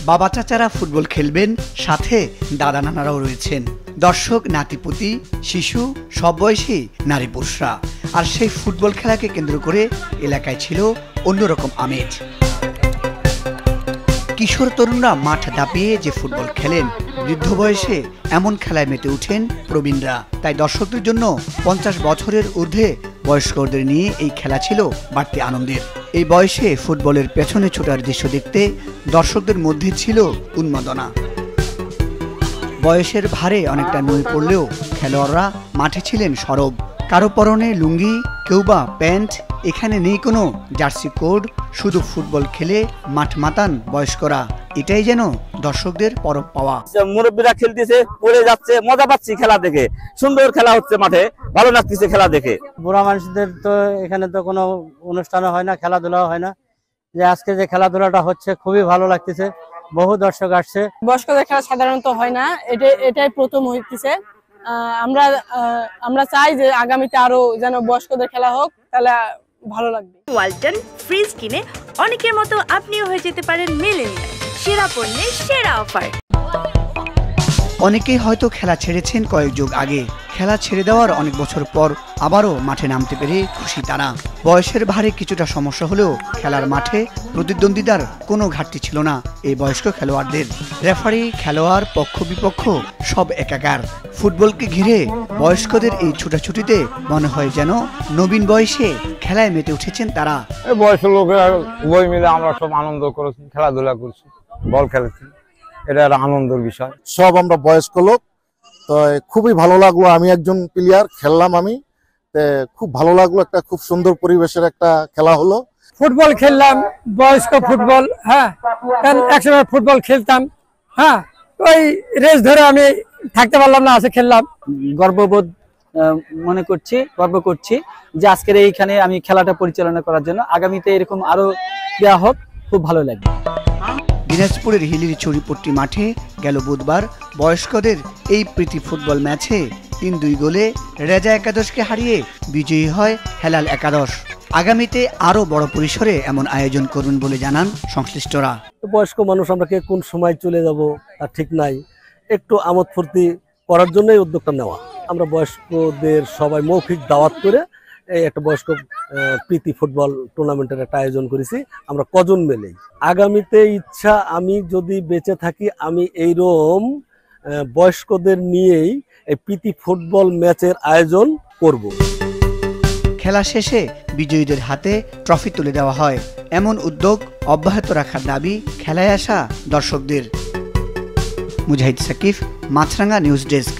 বাবা চাচারা ফুটবল খেলবেন, সাথে দাদা নানারাও রয়েছেন। দর্শক, নাতিপুতি, শিশু, সব বয়সী নারী পুরুষরা। আর সেই ফুটবল খেলাকে কেন্দ্র করে এলাকায় ছিল অন্যরকম আমেজ। কিশোর তরুণরা মাঠ দাপিয়ে যে ফুটবল খেলেন, বৃদ্ধ বয়সে এমন খেলায় মেতে উঠেন প্রবীণরা। তাই দর্শকদের জন্য 50 বছরের ঊর্ধ্বে বয়স্কদের নিয়ে এই খেলা ছিল বাড়তি আনন্দের। এই বয়সে ফুটবলের পেছনে ছোটার দৃশ্য দেখতে দর্শকদের মধ্যে ছিল উন্মাদনা। বয়সের ভারে অনেকটা নুয়ে পড়লেও খেলোয়াড়রা মাঠে ছিলেন সরব। কারো পরনে লুঙ্গি, কেউ বা প্যান্ট। এখানে নেই কোনো জার্সি কোড, শুধু ফুটবল খেলে মাঠ মাতান বয়স্করা। এটাই যেন দর্শকদের পরব পাওয়া। মুরব্বীরা খেলতেছে, পড়ে যাচ্ছে, মজা পাচ্ছি খেলা দেখে। সুন্দর খেলা হচ্ছে মাঠে, ভালো লাগতেছে খেলা দেখে। বুড়া মানুষদের তো এখানে তো কোনো অনুষ্ঠান হয় না, খেলাধুলা হয় না। যে আজকে যে খেলাধুলাটা হচ্ছে খুবই ভালো লাগতেছে, বহু দর্শক আসছে। বয়স্কদের খেলা সাধারণত হয় না, এটাই প্রথম হইতেছে। আমরা চাই যে আগামীতে আরো যেন বয়স্কদের খেলা হোক, তাহলে ভালো লাগবে। ওয়ালটন ফ্রিজ কিনে অনেকের মতো আপনিও হয়ে যেতে পারেন মিলেনিয়াল। সেরা পণ্যের সেরা অফার। অনেকেই হয়তো খেলা ছেড়েছেন কয়েক যুগ আগে। খেলা ছেড়ে দেওয়ার অনেক বছর পর আবারও মাঠে নামতে পেরে খুশি তারা। বয়সের ভারে কিছুটা সমস্যা হলেও খেলার মাঠে প্রতিদ্বন্দ্বিতার কোনো ঘাটতি ছিল না এই বয়স্ক খেলোয়াড়দের। রেফারি, খেলোয়াড়, পক্ষ বিপক্ষ সব একাকার। ফুটবলকে ঘিরে বয়স্কদের এই ছুটাছুটিতে মনে হয় যেন নবীন বয়সে খেলায় মেতে উঠেছেন তারা। বয়স্ক লোকেরা উভয় মিলে আমরা সব আনন্দ করেছি, খেলাধুলা করছি, বল খেলেছি। এটা একটা আনন্দের বিষয়। সব আমরা বয়স্ক লোক, তো খুবই ভালো লাগলো। আমি একজন প্লেয়ার, খেললাম আমি, খুব ভালো লাগলো। একটা খুব সুন্দর পরিবেশের একটা খেলা হলো। ফুটবল খেললাম, বয়স্ক ফুটবল। হ্যাঁ, একসময় ফুটবল খেলতাম। হ্যাঁ, ওই রেস ধরে আমি থাকতে পারলাম না, আছে খেললাম। গর্ববোধ গর্ব করছি যে আজকের এইখানে আমি খেলাটা পরিচালনা করার জন্য। আগামীতে এরকম আরো দেওয়া হোক, খুব ভালো লাগবে। দিনাজপুরের হিলির চুরিপট্টি মাঠে গেল বুধবার বয়স্কদের এই প্রীতি ফুটবল ম্যাচে 3-2 গোলে রেজা একাদশকে হারিয়ে বিজয়ী হয় হেলাল একাদশ। আগামীতে আরো বড় পরিসরে এমন আয়োজন করবেন বলে জানান সংশ্লিষ্টরা। বয়স্ক মানুষ আমরা কোন সময় চলে যাব তার ঠিক নাই, একটু আমোদ ফুর্তি করার জন্যই উদ্যোগটা নেওয়া। আমরা বয়স্কদের সবাই মৌখিক দাওয়াত করে এই একটা বয়স্ক প্রীতি ফুটবল টুর্নামেন্টের একটা আয়োজন করেছি আমরা কজন মিলেই। আগামীতে ইচ্ছা, আমি যদি বেঁচে থাকি, আমি এইরকম বয়স্কদের নিয়েই এই প্রীতি ফুটবল ম্যাচের আয়োজন করব। খেলা শেষে বিজয়ীদের হাতে ট্রফি তুলে দেওয়া হয়। এমন উদ্যোগ অব্যাহত রাখার দাবি খেলায় আসা দর্শকদের। মুজাহিদ সাকিফ, মাছরাঙ্গা নিউজ ডেস্ক।